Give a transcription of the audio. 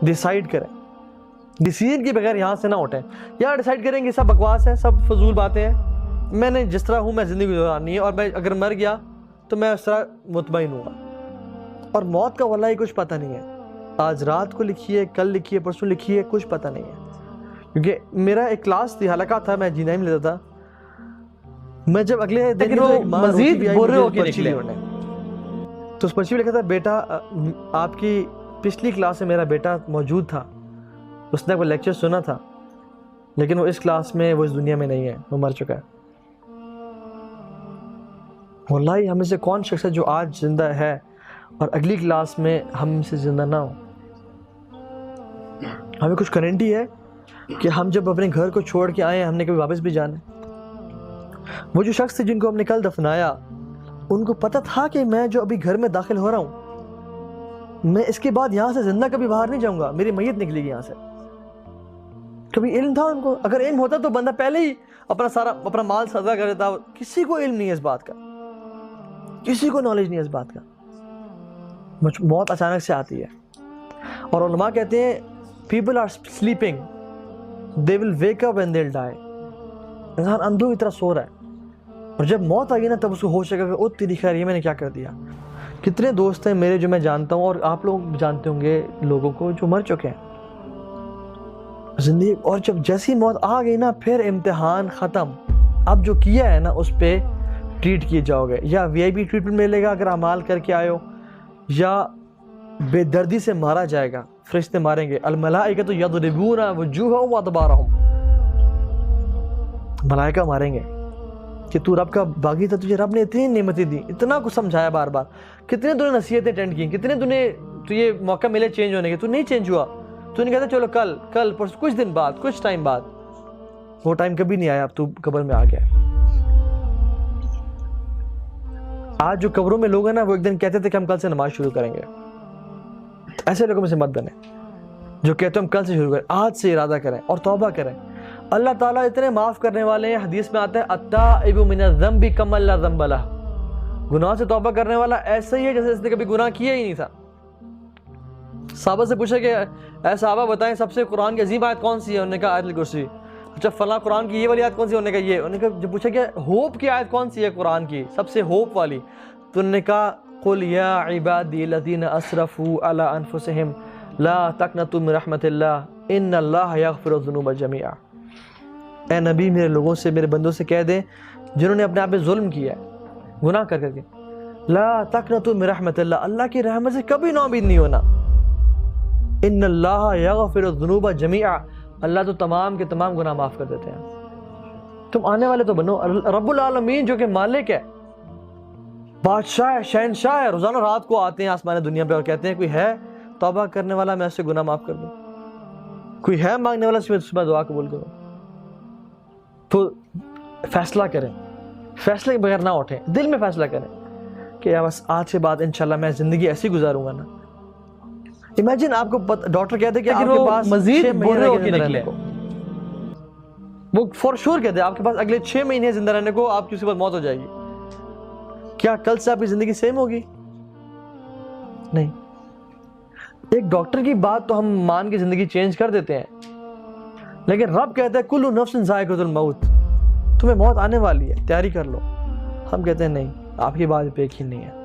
Decide کریں, decision کے بغیر یہاں سے نہ اٹھیں. یہاں ڈیسائیڈ کریں کہ سب بکواس ہے, سب فضول باتیں ہیں, میں نے جس طرح ہوں میں زندگی گزارنی ہے, اور میں اگر مر گیا تو میں اس طرح مطمئن ہوں گا. اور موت کا واللہ کچھ پتہ نہیں ہے, آج رات کو لکھی ہے, کل لکھی ہے, پرسوں لکھی ہے, کچھ پتہ نہیں ہے. کیونکہ میرا ایک کلاس تھی, حلقہ تھا, میں جی نہیں لیتا تھا, میں جب اگلے دن مزید بورے ہو کے نکلے, تو اس پرچی میں لکھا تھا بیٹا آپ کی پچھلی کلاس میں میرا بیٹا موجود تھا, اس نے وہ لیکچر سنا تھا, لیکن وہ اس کلاس میں, وہ اس دنیا میں نہیں ہے, وہ مر چکا ہے. واللہ ہم میں سے کون شخص ہے جو آج زندہ ہے اور اگلی کلاس میں ہم سے زندہ نہ ہو؟ ہمیں کچھ گارنٹی ہے کہ ہم جب اپنے گھر کو چھوڑ کے آئے ہم نے کبھی واپس بھی جانا ہے؟ وہ جو شخص تھے جن کو ہم نے کل دفنایا, ان کو پتہ تھا کہ میں جو ابھی گھر میں داخل ہو رہا ہوں, میں اس کے بعد یہاں سے زندہ کبھی باہر نہیں جاؤں گا, میری میت نکلے گی یہاں سے. کبھی علم تھا ان کو؟ اگر علم ہوتا تو بندہ پہلے ہی اپنا مال صدقہ کر دیتا. کسی کو علم نہیں ہے اس بات کا, کسی کو نالج نہیں ہے اس بات کا. موت اچانک سے آتی ہے, اور علماء کہتے ہیں people are sleeping, they will wake up and they'll die. انسان اندھوں کی طرح سو رہا ہے, اور جب موت آئی نا تب اس کو ہوش آئے گا کہ او تیری خیر یہ میں نے کیا کر دیا. کتنے دوست ہیں میرے جو میں جانتا ہوں, اور آپ لوگ جانتے ہوں گے لوگوں کو جو مر چکے ہیں زندگی, اور جب جیسی موت آ گئی نا پھر امتحان ختم. اب جو کیا ہے نا اس پہ ٹریٹ کیے جاؤ گے, یا وی آئی پی ٹریٹمنٹ ملے گا اگر اعمال کر کے آئے ہو, یا بے دردی سے مارا جائے گا, فرشتے ماریں گے. الملائکۃ یضربون وجوہہم وادبارہم, ملائکہ ماریں گے کہ تو رب کا باغی تھا, تجھے رب نے اتنی نعمتیں دی, اتنا کچھ سمجھایا بار بار, کتنے تو نے نصیحتیں اٹینڈ کی, کتنے تو یہ موقع ملے چینج ہونے کے, تو نہیں چینج ہوا. تو نہیں کہتا چلو کل کچھ دن بعد, کچھ ٹائم بعد. وہ ٹائم کبھی نہیں آیا, اب تو قبر میں آ گیا. آج جو قبروں میں لوگ ہیں نا, وہ ایک دن کہتے تھے کہ ہم کل سے نماز شروع کریں گے. ایسے لوگوں میں سے مت بنے جو کہتے ہیں ہم کل سے شروع کریں. آج سے ارادہ کریں اور توبہ کریں. اللہ تعالیٰ اتنے معاف کرنے والے ہیں, حدیث میں آتا ہے التائب من الذنب کمن لا ذنب لہ, گناہ سے توبہ کرنے والا ایسا ہی ہے جیسے اس نے کبھی گناہ کیا ہی نہیں تھا. صحابہ سے پوچھا کہ اے صحابہ بتائیں سب سے قرآن کی عظیم آیت کون سی ہے؟ انہوں نے کہا آیت الکرسی. اچھا فلاں قرآن کی یہ والی آیت کون سی ہے؟ انہوں نے کہا یہ. انہوں نے کہا جب پوچھا کہ ہوپ کی آیت کون سی ہے قرآن کی سب سے ہوپ والی, تو انہوں نے کہا قل یا عبادی الذین اسرفوا علی انفسہم لا تقنطوا من رحمت اللہ ان اللہ یغفر الذنوب جميعا. اے نبی میرے لوگوں سے, میرے بندوں سے کہہ دیں جنہوں نے اپنے آپ پہ ظلم کیا ہے, گناہ کر کے, لا تقنطوا من رحمت اللہ, اللہ کی رحمت سے کبھی نا امید نہیں ہونا. ان اللہ یغفر الذنوب جميعا, اللہ تو تمام کے تمام گناہ معاف کر دیتے ہیں. تم آنے والے تو بنو. رب العالمین جو کہ مالک ہے, بادشاہ ہے, شہنشاہ ہے, روزانہ رات کو آتے ہیں آسمان دنیا پہ اور کہتے ہیں کوئی ہے توبہ کرنے والا میں اس سے گناہ معاف کر دوں, کوئی ہے مانگنے والا اس میں دعا قبول کروں. تو فیصلہ کریں, فیصلے کے بغیر نہ اٹھیں, دل میں فیصلہ کریں کہ بس آج کے بعد انشاءاللہ میں زندگی ایسی گزاروں گا نا. امیجن آپ کو ڈاکٹر کہتے ہیں کہ آپ کے پاس مزید بورے ہو کے نکلے, وہ فور شور کہتے ہیں آپ کے پاس اگلے 6 مہینے زندہ رہنے کو, آپ کی اسی وقت موت ہو جائے گی. کیا کل سے آپ کی زندگی سیم ہوگی؟ نہیں. ایک ڈاکٹر کی بات تو ہم مان کے زندگی چینج کر دیتے ہیں, لیکن رب کہتا ہے کل نفس ذائقۃ الموت, تمہیں موت آنے والی ہے, تیاری کر لو. ہم کہتے ہیں نہیں, آپ کی بات پہ یقین نہیں ہے.